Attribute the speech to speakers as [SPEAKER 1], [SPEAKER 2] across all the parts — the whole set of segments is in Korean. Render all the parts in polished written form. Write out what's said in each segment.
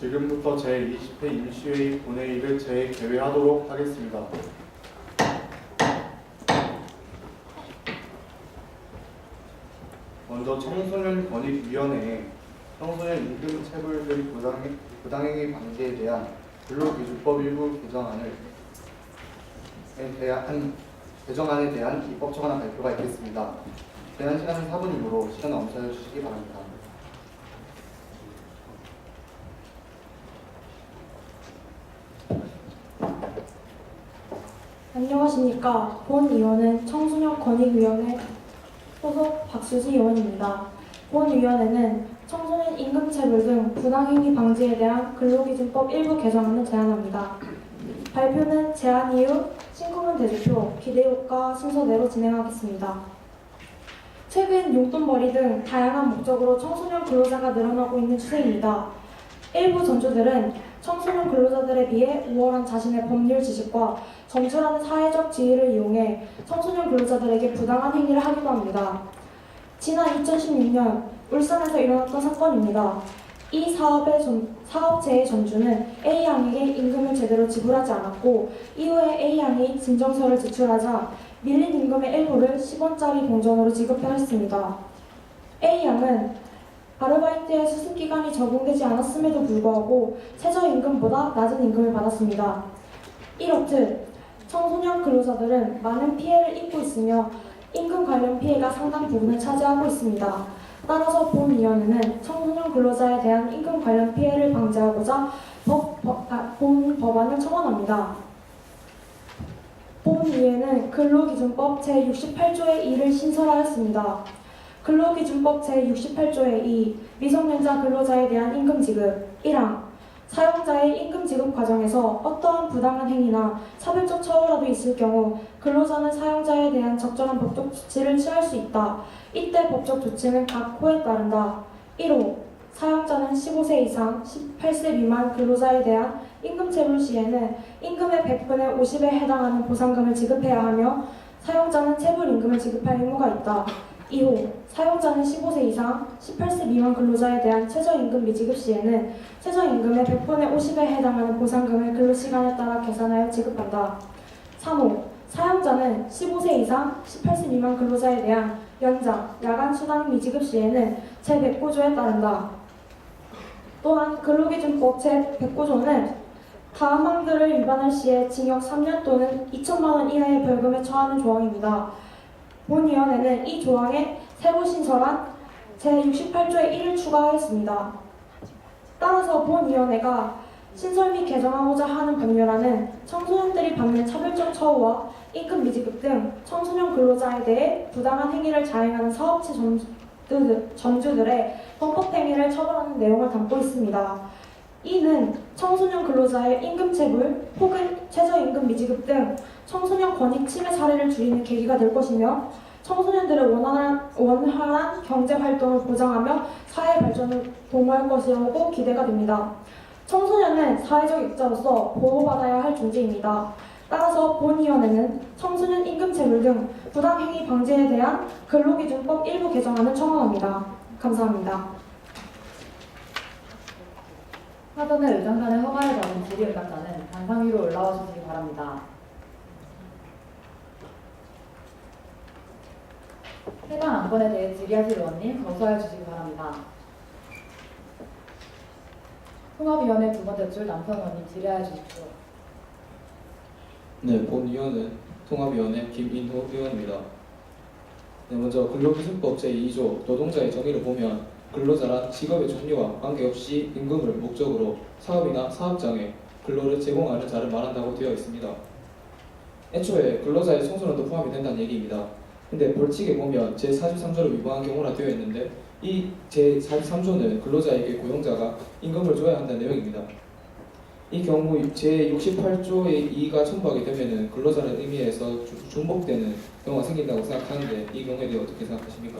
[SPEAKER 1] 지금부터 제20회 임시회의 본회의를 재개회하도록 하겠습니다. 먼저 청소년권익위원회에 청소년 임금체불 등 부당행위 방지에 대한 근로기준법 일부 개정안에 대한 입법 청원안 발표가 있겠습니다. 제한 시간은 4분이므로 시간 엄차해 주시기 바랍니다.
[SPEAKER 2] 안녕하십니까. 본 위원은 청소년권익위원회 소속 박수지 의원입니다. 본 위원회는 청소년 임금체불 등 부당행위 방지에 대한 근로기준법 일부 개정안을 제안합니다. 발표는 제안 이후 신금은 대표표, 기대효과 순서대로 진행하겠습니다. 최근 용돈벌이 등 다양한 목적으로 청소년 근로자가 늘어나고 있는 추세입니다. 일부 전주들은 청소년 근로자들에 비해 우월한 자신의 법률 지식과 점주라는 사회적 지위를 이용해 청소년 근로자들에게 부당한 행위를 하기도 합니다. 지난 2016년 울산에서 일어났던 사건입니다. 이 사업체의 전주는 A양에게 임금을 제대로 지불하지 않았고 이후에 A양이 진정서를 제출하자 밀린 임금의 일부를 10원짜리 동전으로 지급해야 했습니다. A양은 아르바이트의 수습기간이 적용되지 않았음에도 불구하고 최저임금보다 낮은 임금을 받았습니다. 이렇듯 청소년 근로자들은 많은 피해를 입고 있으며 임금 관련 피해가 상당 부분을 차지하고 있습니다. 따라서 본위원회는 청소년 근로자에 대한 임금 관련 피해를 방지하고자 본 법안을 청원합니다. 본위회는 근로기준법 제68조의 2를 신설하였습니다. 근로기준법 제68조의 2 미성년자 근로자에 대한 임금 지급 1항 사용자의 임금 지급 과정에서 어떠한 부당한 행위나 차별적 처우라도 있을 경우 근로자는 사용자에 대한 적절한 법적 조치를 취할 수 있다. 이때 법적 조치는 각 호에 따른다. 1호 사용자는 15세 이상 18세 미만 근로자에 대한 임금체불 시에는 임금의 100분의 50에 해당하는 보상금을 지급해야 하며 사용자는 체불임금을 지급할 의무가 있다. 2호 사용자는 15세 이상 18세 미만 근로자에 대한 최저임금 미지급 시에는 최저임금의 100분의 50에 해당하는 보상금을 근로시간에 따라 계산하여 지급한다. 3호 사용자는 15세 이상 18세 미만 근로자에 대한 연장, 야간 수당 미지급 시에는 제109조에 따른다. 또한 근로기준법 제109조는 다음 항들을 위반할 시에 징역 3년 또는 2천만 원 이하의 벌금에 처하는 조항입니다. 본위원회는 이 조항에 새로 신설한 제68조의 1을 추가하였습니다. 따라서 본위원회가 신설 및 개정하고자 하는 법률안은 청소년들이 받는 차별적 처우와 임금 미지급 등 청소년 근로자에 대해 부당한 행위를 자행하는 사업체 전주들의 범법행위를 처벌하는 내용을 담고 있습니다. 이는 청소년 근로자의 임금체불 혹은 최저임금 미지급 등 청소년 권익 침해 사례를 줄이는 계기가 될 것이며 청소년들의 원활한 경제활동을 보장하며 사회 발전을 도모할 것이라고 기대가 됩니다. 청소년은 사회적 약자로서 보호받아야 할 존재입니다. 따라서 본위원회는 청소년 임금체불 등 부당행위 방지에 대한 근로기준법 일부 개정안을 청원합니다. 감사합니다.
[SPEAKER 3] 사전에 의장단의 허가를 받은 질의응답자는 단상 위로 올라와 주시기 바랍니다. 해당 안건에 대해 질의하실 의원님 거수하여 주시기 바랍니다. 통합위원회 두 번째 줄 남성 의원님 질의하여 주십시오.
[SPEAKER 4] 네, 본위원은 통합위원회 김인호 의원입니다. 네, 먼저 근로기준법 제2조 노동자의 정의를 보면 근로자란 직업의 종류와 관계없이 임금을 목적으로 사업이나 사업장에 근로를 제공하는 자를 말한다고 되어 있습니다. 애초에 근로자의 청소년도 포함이 된다는 얘기입니다. 근데 벌칙에 보면 제43조를 위반한 경우라 되어 있는데 이 제43조는 근로자에게 고용자가 임금을 줘야 한다는 내용입니다. 이 경우 제68조의 2가 첨부하게 되면 근로자는 의미에서 중복되는 경우가 생긴다고 생각하는데 이 경우에 대해 어떻게 생각하십니까?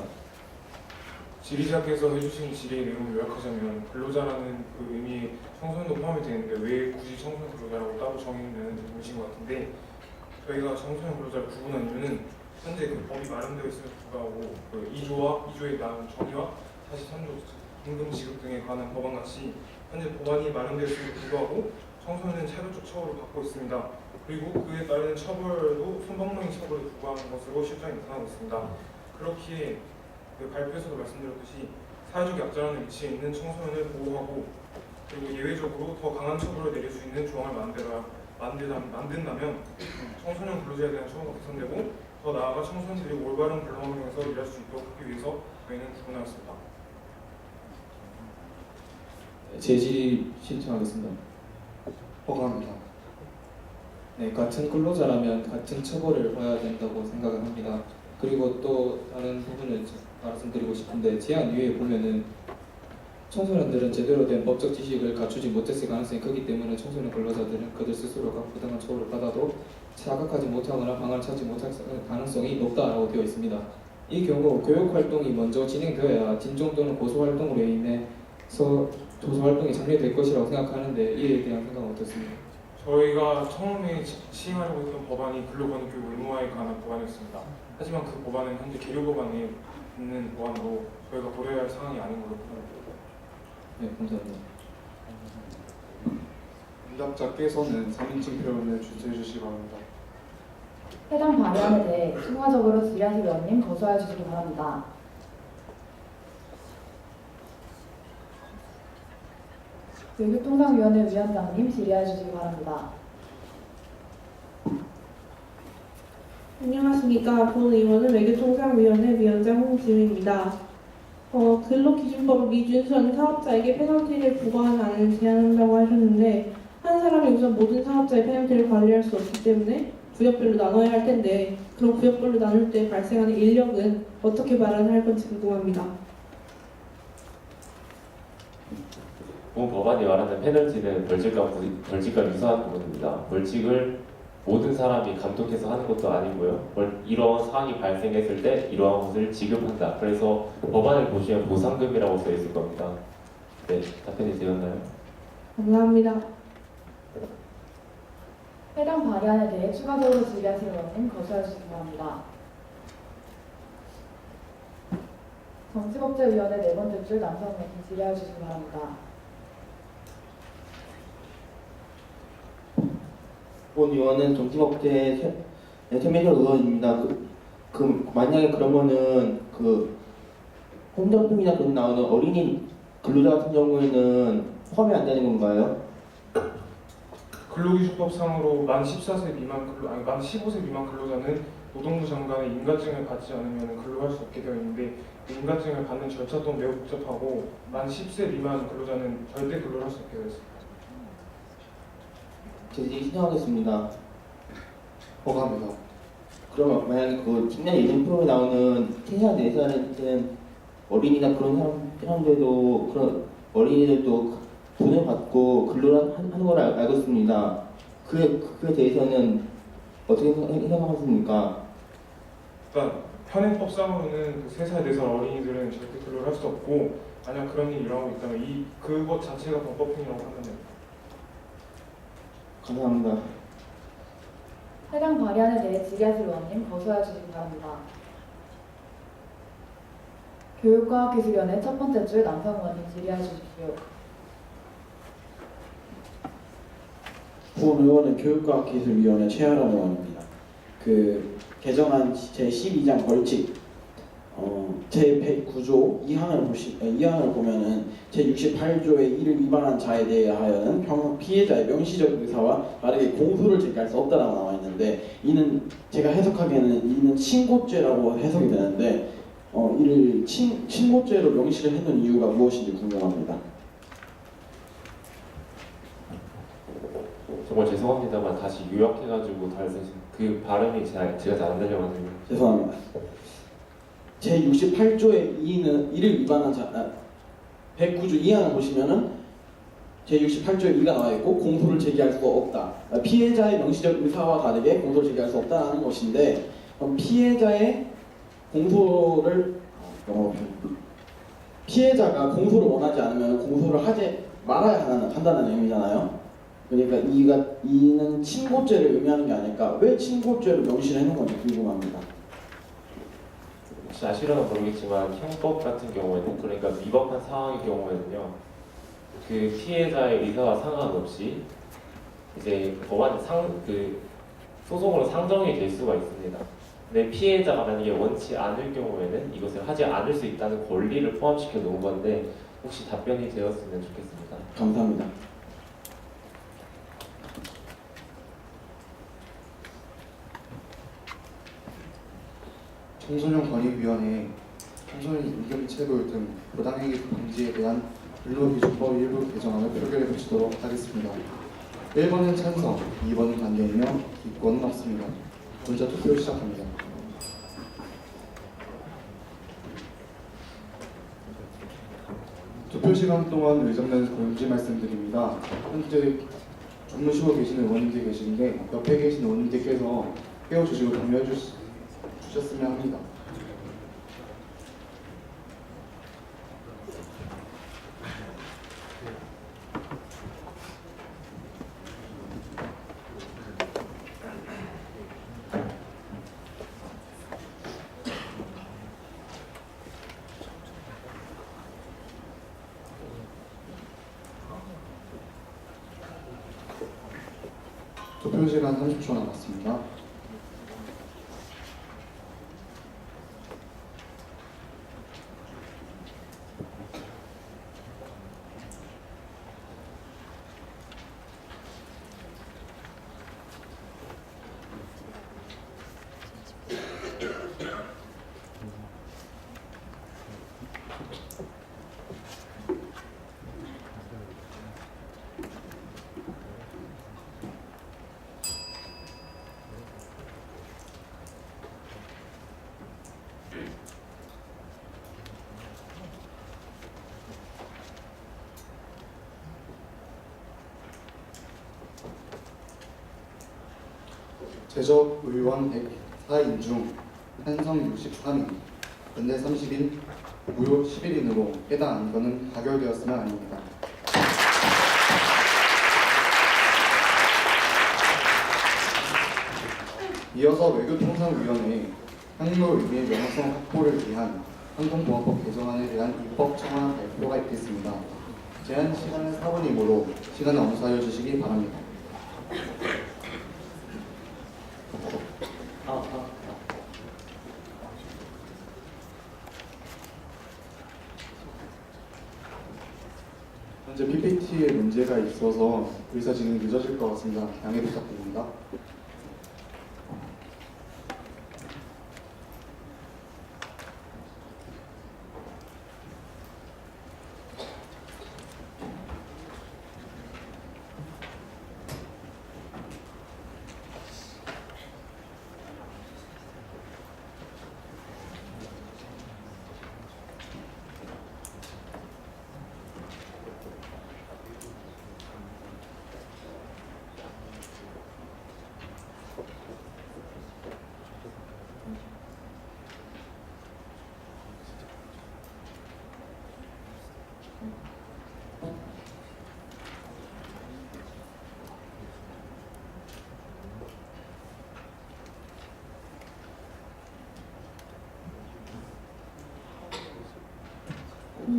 [SPEAKER 5] 질의자께서 해주신 질의 내용을 요약하자면 근로자라는 그 의미에 청소년도 포함이 되는데 왜 굳이 청소년 근로자라고 따로 정의는 의미신 것 같은데 저희가 청소년 근로자를 구분한 이유는 현재 그 법이 마련되어 있음에도 불구하고 그 2조와 2조에 나온 정의와 43조 임금 지급 등에 관한 법안 같이 현재 법안이 마련되었음에도 불구하고 청소년은 차별적 처우를 받고 있습니다. 그리고 그에 따른 처벌도 손방망이 처벌에 불과한 것으로 실정이 나타나고 있습니다. 그렇기에 그 발표에서도 말씀드렸듯이 사회적 약자라는 위치에 있는 청소년을 보호하고 그리고 예외적으로 더 강한 처벌을 내릴 수 있는 조항을 만든다면 청소년 근로자에 대한 처우가 개선되고 더 나아가 청소년들이 올바른 근로 환경에서 일할 수 있도록 하기 위해서 저희는 주문하였습니다.
[SPEAKER 4] 제질의 신청하겠습니다.
[SPEAKER 1] 허가합니다.
[SPEAKER 4] 네, 같은 근로자라면 같은 처벌을 받아야 된다고 생각을 합니다. 그리고 또 다른 부분을 말씀드리고 싶은데 제안 위에 보면은 청소년들은 제대로 된 법적 지식을 갖추지 못했을 가능성이 크기 때문에 청소년 근로자들은 그들 스스로가 부당한 처우를 받아도 자각하지 못하거나 방안을 찾지 못할 가능성이 높다라고 되어 있습니다. 이 경우 교육활동이 먼저 진행되어야 진정 또는 고소활동으로 인해서 조소활동이 장려될 것이라고 생각하는데 이에 대한 생각은 어떻습니까?
[SPEAKER 5] 저희가 처음에 시행하려고 했던 법안이 근로관계교육 의무화에 관한 법안이었습니다. 하지만 그 법안은 현재 계류 법안에 있는 법안으로 저희가 고려해야 할 사항이 아닌 걸로 보입니다.
[SPEAKER 4] 네, 감사합니다.
[SPEAKER 1] 응답자께서는 3인칭 표현을 주제해 주시기 바랍니다.
[SPEAKER 3] 해당 발의안에 대해 추가적으로 질의하실 의원님 거부하여 주시기 바랍니다. 교육통상위원회 위원장님 질의하여 주시기 바랍니다.
[SPEAKER 2] 안녕하십니까. 본 의원은 외교통상위원회 위원장 홍지민입니다. 근로기준법을 미준수하는 사업자에게 페널티를 부과하는 안을 제안한다고 하셨는데 한 사람이 우선 모든 사업자의 페널티를 관리할 수 없기 때문에 구역별로 나눠야 할 텐데 그럼 구역별로 나눌 때 발생하는 인력은 어떻게 마련할 건지 궁금합니다.
[SPEAKER 6] 본 법안이 말하는 페널티는 벌칙과 유사한 부분입니다. 벌칙을 모든 사람이 감독해서 하는 것도 아니고요. 이러한 사항이 발생했을 때 이러한 것을 지급한다. 그래서 법안을 보시면 보상금이라고 써 있을 겁니다. 네, 답변이 되었나요?
[SPEAKER 2] 감사합니다.
[SPEAKER 3] 해당 발의안에 대해 추가적으로 질의하실 의원님 거부하여 주시기 바랍니다. 정치법제위원회 네 번째 줄 남성 의원님 질의하여 주시기 바랍니다.
[SPEAKER 7] 본 의원은 정치법제 최민석 의원입니다. 만약에 그러면은 홈정통이나 그런 나오는 어린이 근로자 같은 경우에는 포함이 안 되는 건가요?
[SPEAKER 5] 근로기준법상으로 만 14세 미만 만 15세 미만 근로자는 노동부 장관의 인가증을 받지 않으면 근로할 수 없게 되어 있는데 그 인가증을 받는 절차 또한 매우 복잡하고 만 10세 미만 근로자는 절대 근로를 할 수 없게 되어 있습니다.
[SPEAKER 7] 제지 신청하겠습니다.
[SPEAKER 1] 허가합니다.
[SPEAKER 7] 그러면 만약에 직내 예능 프로에 나오는 3살, 4살일 때는 어린이나 그런 사람들도 그런 어린이들도 돈을 받고 근로를 하는 걸 알고 있습니다. 그에 대해서는 어떻게 생각하십니까?
[SPEAKER 5] 일단 현행법상으로는 3살, 4살 어린이들은 절대 근로를 할 수 없고 만약 그런 일이 일어나고 있다면 그것 자체가 범법행위라고 판단됩니다.
[SPEAKER 7] 감사합니다.
[SPEAKER 3] 해당 발의안에 대해 질의하실 의원님 거부하여 주시기 바랍니다. 교육과학기술위원회 첫 번째 줄 남성 의원님 질의하여 주십시오.
[SPEAKER 8] 본 의원은 교육과학기술위원회 최하람 의원입니다. 개정안 제12장 벌칙 제109조 2항을 보면은 제68조의 1을 위반한 자에 대하여는 피해자의 명시적 의사와 빠르게 공소를 제기할 수 없다라고 나와 있는데 이는 제가 해석하기에는 이는 친고죄라고 해석이 되는데 이를 친고죄로 명시를 해놓은 이유가 무엇인지 궁금합니다.
[SPEAKER 6] 정말 죄송합니다만 다시 요약해가지고 그 발음이 제가 잘 안 들려가지고
[SPEAKER 8] 죄송합니다. 제68조의 2를 위반한 자 109조 2항을 보시면은 제68조의 2가 나와 있고 공소를 제기할 수가 없다. 피해자의 명시적 의사와 다르게 공소를 제기할 수 없다는 것인데 피해자의 공소를 피해자가 공소를 원하지 않으면 공소를 하지 말아야 한다는 의미잖아요. 그러니까 이는 친고죄를 의미하는 게 아닐까. 왜 친고죄를 명시를 해놓은 건지 궁금합니다.
[SPEAKER 6] 혹시 아시려나 모르겠지만 형법 같은 경우에는 그러니까 위법한 상황의 경우에는요 그 피해자의 의사와 상관없이 이제 법안 소송으로 상정이 될 수가 있습니다. 근데 피해자가 만약에 원치 않을 경우에는 이것을 하지 않을 수 있다는 권리를 포함시켜 놓은 건데 혹시 답변이 되었으면 좋겠습니다.
[SPEAKER 8] 감사합니다.
[SPEAKER 1] 청소년 권익위원회 청소년 임금 체불 등 부당행위 방지에 대한 근로기준법 일부 개정안을 표결에 붙이도록 하겠습니다. 1번은 찬성, 2번은 반대이며 기권은 없습니다. 먼저 투표 시작합니다. 투표 시간 동안 예정된 공지 말씀드립니다. 현재 주무시고 계시는 의원님들 계시는데 옆에 계신 의원님들께서 깨워주시고 독려해 주셨으면 합니다. 투표 시간 30초 남았습니다. 제적 의원 104인 중 찬성 63인, 반대 30인, 무효 11인으로 해당 안건은 가결되었으면 합니다. 이어서 외교통상위원회 항로 의미의 명확성 확보를 위한 항공보안법 개정안에 대한 입법 청원 발표가 있겠습니다. 제한 시간은 4분이므로 시간을 엄수하여 주시기 바랍니다. 현재 PPT에 문제가 있어서 의사 진행이 늦어질 것 같습니다. 양해 부탁드립니다.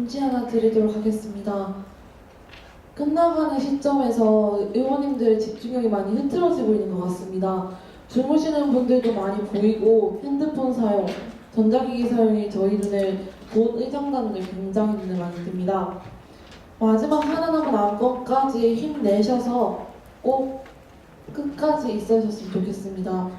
[SPEAKER 2] 공지 하나 드리도록 하겠습니다. 끝나가는 시점에서 의원님들의 집중력이 많이 흐트러지고 있는 것 같습니다. 주무시는 분들도 많이 보이고 핸드폰 사용, 전자기기 사용이 저희 눈에 본 의장단을 굉장히 눈에 많이 듭니다. 마지막 하나 남은 안건까지 힘내셔서 꼭 끝까지 있으셨으면 좋겠습니다.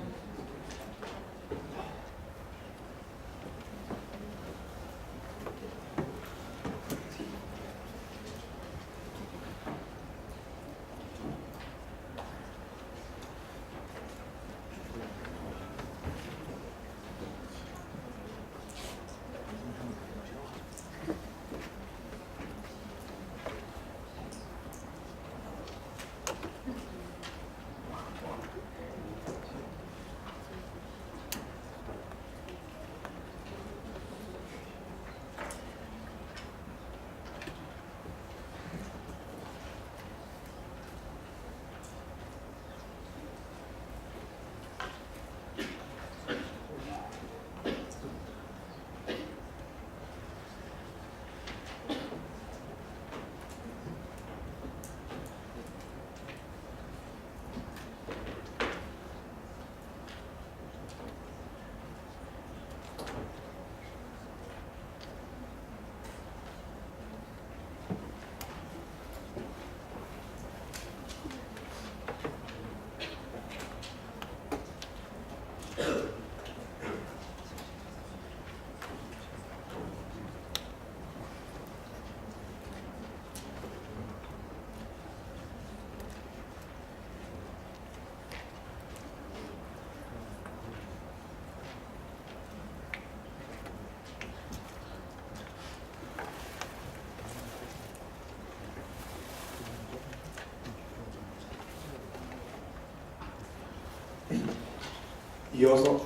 [SPEAKER 1] 이어서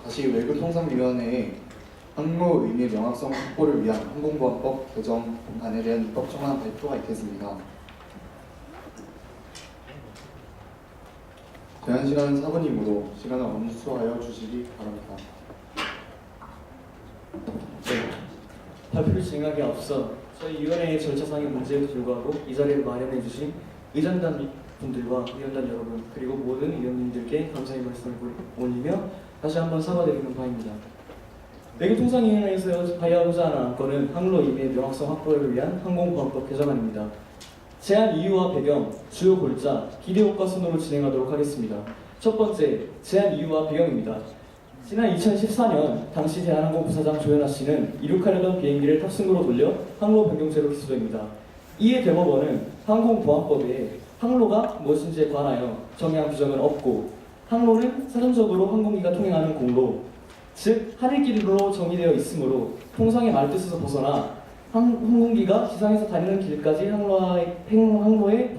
[SPEAKER 1] 다시 외교통상위원회에 항로 의미 명확성 확보를 위한 항공보안법 개정안에 대한 입법 청안 발표가 있겠습니다. 제한 시간은 4분이므로 시간을 엄수하여 주시기 바랍니다.
[SPEAKER 9] 발표를 진행하기에 앞서 저희 위원회의 절차상의 문제에도 불구하고 이 자리를 마련해 주신 의장단 분들과 위원단 여러분 그리고 모든 위원님들께 감사의 말씀을 올리며 다시 한번 사과드리는 바입니다. 외교통상위원회에서 발의하고자 하는 안건은 항로 임의의 명확성 확보를 위한 항공보안법 개정안입니다. 제안 이유와 배경, 주요 골자, 기대 효과 순으로 진행하도록 하겠습니다. 첫 번째, 제안 이유와 배경입니다. 지난 2014년 당시 대한항공 부사장 조현아 씨는 이륙하려던 비행기를 탑승구로 돌려 항로 변경죄로 기소됩니다. 이에 대법원은 항공보안법에 항로가 무엇인지에 관하여 정의한 규정은 없고 항로는 사전적으로 항공기가 통행하는 공로, 즉 하늘길로 정의되어 있으므로 통상의 말뜻에서 벗어나 항공기가 지상에서 다니는 길까지 항로에